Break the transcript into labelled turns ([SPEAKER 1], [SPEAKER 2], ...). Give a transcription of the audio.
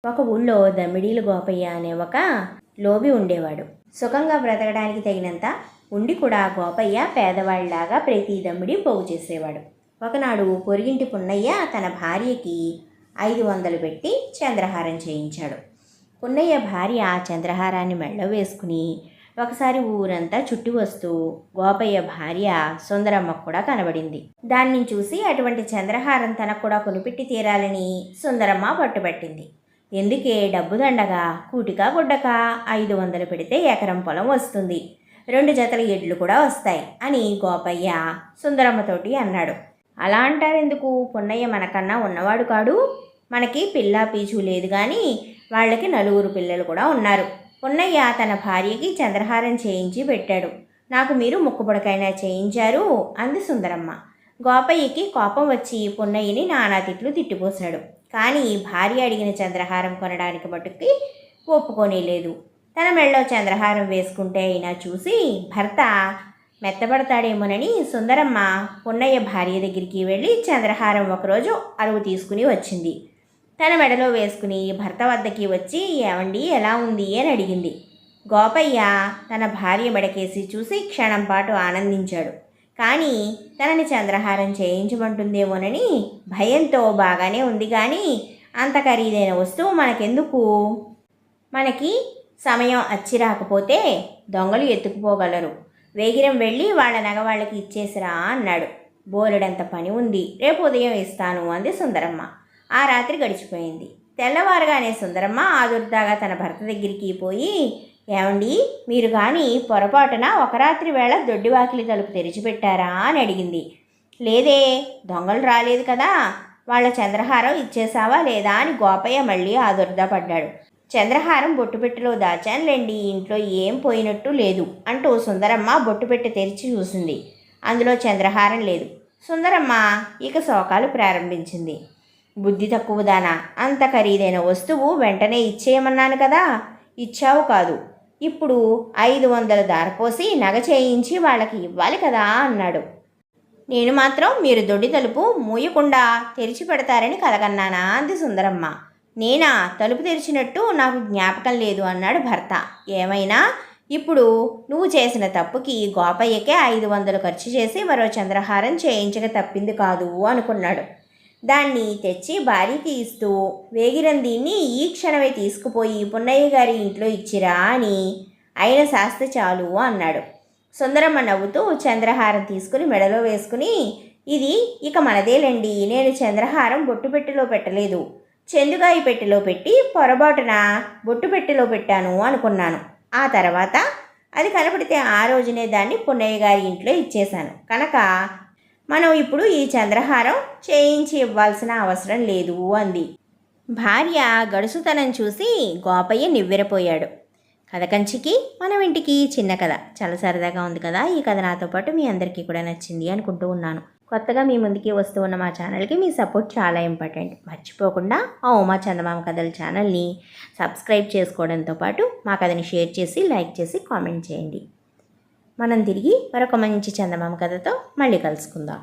[SPEAKER 1] ఒక ఊళ్ళో దమ్మిడీలు గోపయ్య అనే ఒక లోబి ఉండేవాడు. సుఖంగా బ్రతకడానికి తగినంత ఉండి కూడా గోపయ్య పేదవాడిలాగా ప్రతి దమ్మిడి పోగు చేసేవాడు. ఒకనాడు పొరిగింటి పున్నయ్య తన భార్యకి 500 పెట్టి చంద్రహారం చేయించాడు. పున్నయ్య భార్య చంద్రహారాన్ని మెళ్ళ వేసుకుని ఒకసారి ఊరంతా చుట్టి వస్తూ గోపయ్య భార్య సుందరమ్మకు కూడా కనబడింది. దాన్ని చూసి అటువంటి చంద్రహారం తనకు కూడా కొనిపెట్టి తీరాలని సుందరమ్మ పట్టుబట్టింది. ఎందుకే డబ్బు దండగా, కూటికా గుడ్డకా 500 పెడితే ఎకరం పొలం వస్తుంది, 2 జతల ఎడ్లు కూడా వస్తాయి అని గోపయ్య సుందరమ్మతోటి అన్నాడు. అలా అంటారెందుకు? పున్నయ్య మనకన్నా ఉన్నవాడు కాడు. మనకి పిల్లా పీచు లేదు కానీ వాళ్ళకి 4 పిల్లలు కూడా ఉన్నారు. పున్నయ్య తన భార్యకి చంద్రహారం చేయించి పెట్టాడు. నాకు మీరు ముక్కుపుడకైనా చేయించారు అంది సుందరమ్మ. గోపయ్యకి కోపం వచ్చి పున్నయ్యని నానా తిట్లు తిట్టిపోశాడు. కానీ భార్య అడిగిన చంద్రహారం కొనడానికి మటుకి ఒప్పుకోనేలేదు. తన మెళ్ళో చంద్రహారం వేసుకుంటే అయినా చూసి భర్త మెత్తబడతాడేమోనని సుందరమ్మ పున్నయ్య భార్య దగ్గరికి వెళ్ళి చంద్రహారం ఒకరోజు అరువు తీసుకుని వచ్చింది. తన మెడలో వేసుకుని భర్త వద్దకి వచ్చి, ఏమండి ఎలా ఉంది అని అడిగింది. గోపయ్య తన భార్య మెడకేసి చూసి క్షణం పాటు ఆనందించాడు. కానీ తనని చంద్రహారం చేయించమంటుందేమోనని భయంతో బాగానే ఉంది కానీ అంత ఖరీదైన వస్తువు మనకెందుకు, మనకి సమయం అచ్చి రాకపోతే దొంగలు ఎత్తుకుపోగలరు, వేగిరం వెళ్ళి వాళ్ళ నగ వాళ్ళకి ఇచ్చేసిరా అన్నాడు. బోలెడంత పని ఉంది, రేపు ఉదయం ఇస్తాను అంది సుందరమ్మ. ఆ రాత్రి గడిచిపోయింది. తెల్లవారుగానే సుందరమ్మ ఆదుర్దాగా తన భర్త దగ్గరికి పోయి, ఏమండి మీరు కానీ పొరపాటున ఒక రాత్రి వేళ దొడ్డివాకిలి తలుపు తెరిచిపెట్టారా అని అడిగింది. లేదే, దొంగలు రాలేదు కదా, వాళ్ళ చంద్రహారం ఇచ్చేసావా లేదా అని గోపయ్య మళ్ళీ ఆదుర్దాపడ్డాడు. చంద్రహారం బొట్టుపెట్టెలో దాచానులేండి, ఇంట్లో ఏం పోయినట్టు లేదు అంటూ సుందరమ్మ బొట్టుపెట్టె తెరిచి చూసింది. అందులో చంద్రహారం లేదు. సుందరమ్మ ఇక శోకాలు ప్రారంభించింది. బుద్ధి తక్కువదానా, అంత ఖరీదైన వస్తువు వెంటనే ఇచ్చేయమన్నాను కదా, ఇచ్చావు కాదు, ఇప్పుడు 500 దారపోసి నగ చేయించి వాళ్ళకి ఇవ్వాలి కదా అన్నాడు. నేను మాత్రం మీరు దొడ్డి తలుపు మూయకుండా తెరిచి పెడతారని కలగన్నానా అంది సుందరమ్మ. నేనా తలుపు తెరిచినట్టు నాకు జ్ఞాపకం లేదు అన్నాడు భర్త. ఏమైనా ఇప్పుడు నువ్వు చేసిన తప్పుకి గోపయ్యకే 500 ఖర్చు చేసి మరో చంద్రహారం చేయించక తప్పింది కాదు అనుకున్నాడు. దాన్ని తెచ్చి భార్యకి ఇస్తూ, వేగిరం దీన్ని ఈ క్షణమే తీసుకుపోయి పున్నయ్య గారి ఇంట్లో ఇచ్చిరా అని అయిన శాస్తి చాలు అన్నాడు. సుందరమ్మ నవ్వుతూ చంద్రహారం తీసుకుని మెడలో వేసుకుని, ఇది ఇక మనదేలండి, నేను చంద్రహారం బొట్టుపెట్టెలో పెట్టలేదు, చెందుగాయి పెట్టెలో పెట్టి పొరపాటున బొట్టుపెట్టెలో పెట్టాను అనుకున్నాను. ఆ తర్వాత అది కనపడితే ఆ రోజునే దాన్ని పున్నయ్య గారి ఇంట్లో ఇచ్చేశాను కనుక మనం ఇప్పుడు ఈ చంద్రహారం చేయించి ఇవ్వాల్సిన అవసరం లేదు అంది. భార్య గడుసుతనం చూసి గోపయ్య నివ్వెరపోయాడు. కథ కంచికి మనం ఇంటికి చిన్న కథ చాలా సరదాగా ఉంది కదా. ఈ కథ నాతో పాటు మీ అందరికీ కూడా నచ్చింది అనుకుంటూ ఉన్నాను. కొత్తగా మీ ముందుకి వస్తూ ఉన్న మా ఛానల్కి మీ సపోర్ట్ చాలా ఇంపార్టెంట్. మర్చిపోకుండా మా ఉమా చందమామ కథల ఛానల్ని సబ్స్క్రైబ్ చేసుకోవడంతో పాటు మా కథని షేర్ చేసి లైక్ చేసి కామెంట్ చేయండి. మనం తిరిగి మరొక మంచి చందమామ కథతో మళ్ళీ కలుసుకుందాం.